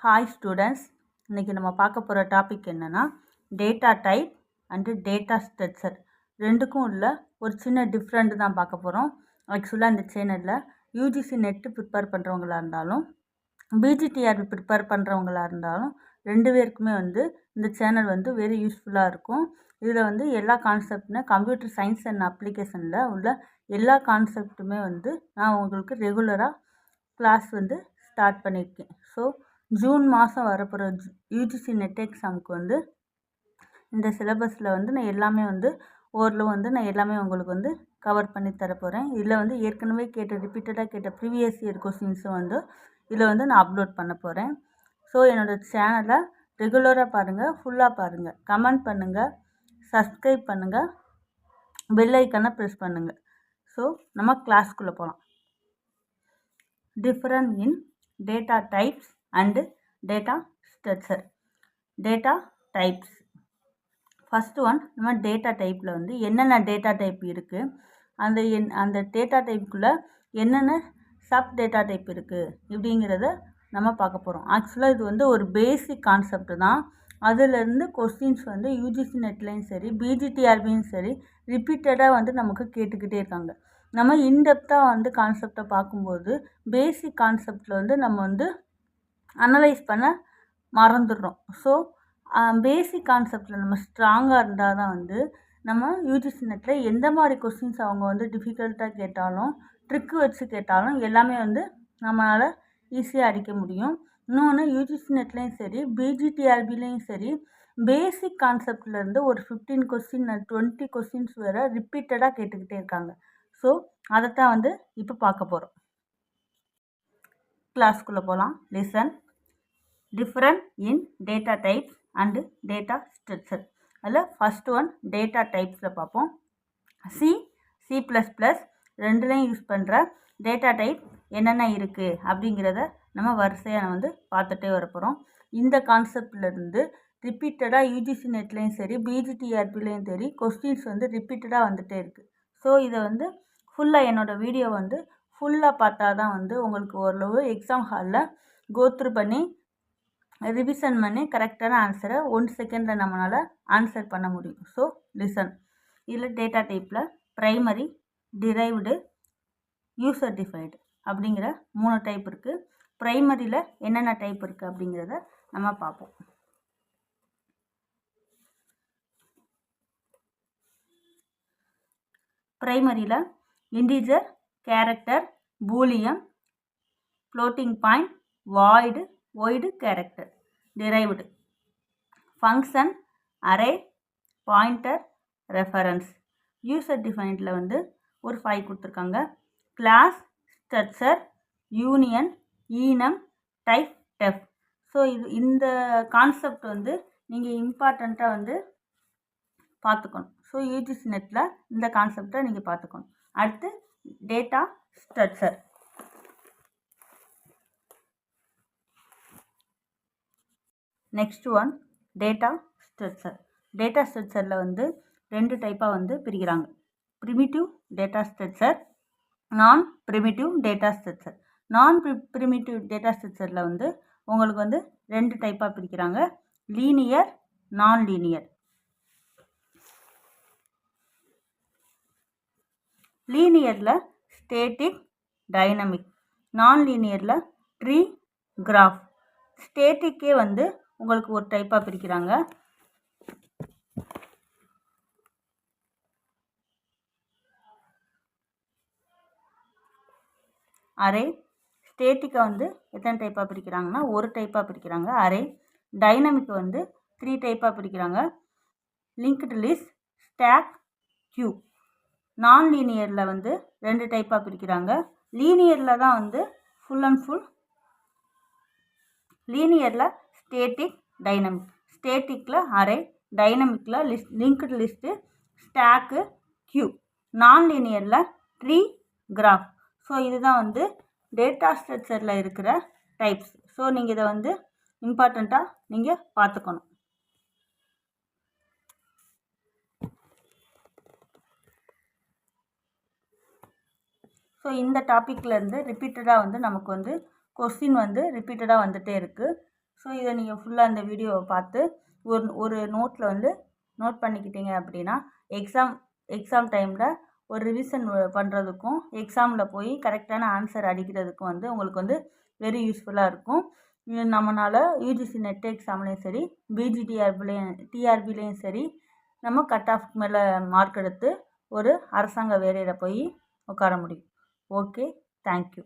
Hi students, இன்றைக்கி நம்ம பார்க்க போகிற டாபிக் என்னென்னா data type and data structure ரெண்டுக்கும் உள்ள ஒரு சின்ன டிஃப்ரெண்ட் தான் பார்க்க போகிறோம். ஆக்சுவலாக இந்த சேனலில் யூஜிசி நெட்டு ப்ரிப்பேர் பண்ணுறவங்களா இருந்தாலும் பிஜிடிஆர்பி ப்ரிப்பேர் பண்ணுறவங்களா இருந்தாலும் ரெண்டு பேருக்குமே இந்த சேனல் வெரி யூஸ்ஃபுல்லாக இருக்கும். இதில் எல்லா கான்செப்ட்னா கம்ப்யூட்டர் சயின்ஸ் அண்ட் அப்ளிகேஷனில் உள்ள எல்லா கான்செப்ட்டுமே நான் உங்களுக்கு ரெகுலராக கிளாஸ் ஸ்டார்ட் பண்ணியிருக்கேன். ஸோ ஜூன் மாதம் வரப்போகிற யூஜிசி நெட் எக்ஸாமுக்கு இந்த சிலபஸில் நான் எல்லாமே ஓரளவு நான் எல்லாமே உங்களுக்கு கவர் பண்ணி தரப்போகிறேன். இதில் ஏற்கனவே ரிப்பீட்டடாக கேட்ட ப்ரீவியஸ் இயர் கொஸ்டின்ஸும் இதில் நான் அப்லோட் பண்ண போகிறேன். ஸோ என்னோடய சேனலை ரெகுலராக பாருங்கள், ஃபுல்லாக பாருங்கள், கமெண்ட் பண்ணுங்கள், சப்ஸ்கிரைப் பண்ணுங்கள், பெல் ஐக்கனை ப்ரெஸ் பண்ணுங்கள். ஸோ நம்ம கிளாஸ்க்குள்ளே போகலாம். Different in data types and data structure. Data types first one, நம்ம டேட்டா டைப்பில் என்னென்ன டேட்டா டைப் இருக்குது, அந்த டேட்டா டைப்புக்குள்ளே என்னென்ன சப் டேட்டா டைப் இருக்குது இப்படிங்கிறத நம்ம பார்க்க போகிறோம். ஆக்சுவலாக இது ஒரு பேசிக் கான்செப்ட் தான். அதிலேருந்து கொஸ்டின்ஸ் யூஜிசி நெட்லேயும் சரி பிஜிடிஆர்பியும் சரி ரிப்பீட்டடாக நமக்கு கேட்டுக்கிட்டே இருக்காங்க. நம்ம இன்டெப்த்தாக கான்செப்டை பார்க்கும்போது பேசிக் கான்செப்டில் நம்ம அனலைஸ் பண்ண மறந்துடுறோம். ஸோ பேசிக் கான்செப்டில் நம்ம ஸ்ட்ராங்காக இருந்தால் தான் நம்ம யூஜிசி நெட்டில் எந்த மாதிரி கொஸ்டின்ஸ் அவங்க டிஃபிகல்ட்டாக கேட்டாலும் ட்ரிக்கு வச்சு கேட்டாலும் எல்லாமே நம்மளால் ஈஸியாக அடிக்க முடியும். இன்னொன்று, யூஜிசி நெட்லேயும் சரி பிஜிடிஆர்பிலையும் சரி பேசிக் கான்செப்ட்லேருந்து ஒரு 15 கொஸ்டின் 20 கொஸ்டின்ஸ் வேறு ரிப்பீட்டடாக கேட்டுக்கிட்டே இருக்காங்க. ஸோ அதைத்தான் இப்போ பார்க்க போகிறோம். கிளாஸ்க்குள்ளே போகலாம். Listen. Different in data types and data structure. அதில் ஃபஸ்ட் ஒன் டேட்டா டைப்ஸில் பார்ப்போம். C++ ரெண்டுலேயும் யூஸ் பண்ணுற டேட்டா டைப் என்னென்ன இருக்குது அப்படிங்கிறத நம்ம வரிசையாக பார்த்துட்டே வரப்போகிறோம். இந்த கான்செப்ட்லேருந்து ரிப்பீட்டடாக யூஜிசி நெட்லேயும் சரி பிஜிடிஆர்பிலையும் சரி கொஸ்டின்ஸ் ரிப்பீட்டடாக வந்துகிட்டே இருக்குது. ஸோ இதை ஃபுல்லாக என்னோடய வீடியோ ஃபுல்லாக பார்த்தா தான் உங்களுக்கு ஓரளவு எக்ஸாம் ஹாலில் கோத்ரூ பண்ணி ரிவிஷன் பண்ணி கரெக்டான ஆன்சரை 1 செகண்டில் நம்மளால் ஆன்சர் பண்ண முடியும். So listen. இதில் டேட்டா டைப்பில் ப்ரைமரி, டிரைவ்டு, யூசர் டிஃபைன்டு அப்படிங்கிற 3 டைப் இருக்குது. ப்ரைமரியில் என்னென்ன டைப் இருக்குது அப்படிங்கிறத நம்ம பார்ப்போம். ப்ரைமரியில் integer, character, boolean, floating point, void, void character. Derived function, array, pointer, reference. User டிஃபைன்டில் ஒரு 5 கொடுத்துருக்காங்க. Class, structure, union, enum, typedef. So இந்த கான்செப்ட் நீங்கள் இம்பார்ட்டண்ட்டாக பார்த்துக்கணும். ஸோ யூஜிசி நெட்டில் இந்த கான்செப்டை நீங்கள் பார்த்துக்கணும். அடுத்து data structure. Next one data structure. Data ஸ்ட்ரக்சரில் 2 டைப்பாக பிரிக்கிறாங்க. Primitive data structure, non primitive data structure. Non primitive data ஸ்ட்ரக்சரில் உங்களுக்கு 2 டைப்பாக பிரிக்கிறாங்க. லீனியர், நான் லீனியர். லீனியரில் static, dynamic. நான் லீனியரில் ட்ரீ, கிராஃப். ஸ்டேட்டிக்கே உங்களுக்கு ஒரு டைப்பாக பிரிக்கிறாங்க. அரே. ஸ்டேட்டிக்கை எத்தனை டைப்பாக பிரிக்கிறாங்கன்னா ஒரு டைப்பாக பிரிக்கிறாங்க அரே. டைனமிக்கை 3 டைப்பாக பிரிக்கிறாங்க. Linked list, stack, queue. Non லீனியரில் 2 டைப்பாக பிரிக்கிறாங்க. லீனியரில் தான் ஃபுல் அண்ட் ஃபுல். லீனியரில் ஸ்டேட்டிக், டைனமிக். ஸ்டேட்டிக்கில் அரே, டைனமிக்கில் linked list, stack, queue. Non லீனியரில் ட்ரீ, கிராஃப். ஸோ இதுதான் டேட்டா ஸ்ட்ரக்சரில் இருக்கிற டைப்ஸ். ஸோ நீங்கள் இதை இம்பார்ட்டண்ட்டாக நீங்கள் பார்த்துக்கணும். ஸோ இந்த டாப்பிக்லேருந்து ரிப்பீட்டடாக நமக்கு கொஸ்டின் ரிப்பீட்டடாக வந்துகிட்டே இருக்குது. ஸோ இதை நீங்கள் ஃபுல்லாக இந்த வீடியோவை பார்த்து ஒரு நோட்டில் வந்து நோட் பண்ணிக்கிட்டீங்க அப்படின்னா எக்ஸாம் டைமில் ஒரு ரிவிஷன் பண்ணுறதுக்கும் எக்ஸாமில் போய் கரெக்டான ஆன்சர் அடிக்கிறதுக்கும் வந்து உங்களுக்கு வந்து வெரி யூஸ்ஃபுல்லாக இருக்கும். இது நம்மளால் யூஜிசி நெட் எக்ஸாம்லேயும் சரி டிஆர்பிலையும் சரி நம்ம கட் ஆஃப் மேலே மார்க் எடுத்து ஒரு அரசாங்க வேலையில் போய் உட்கார முடியும். Okay, thank you.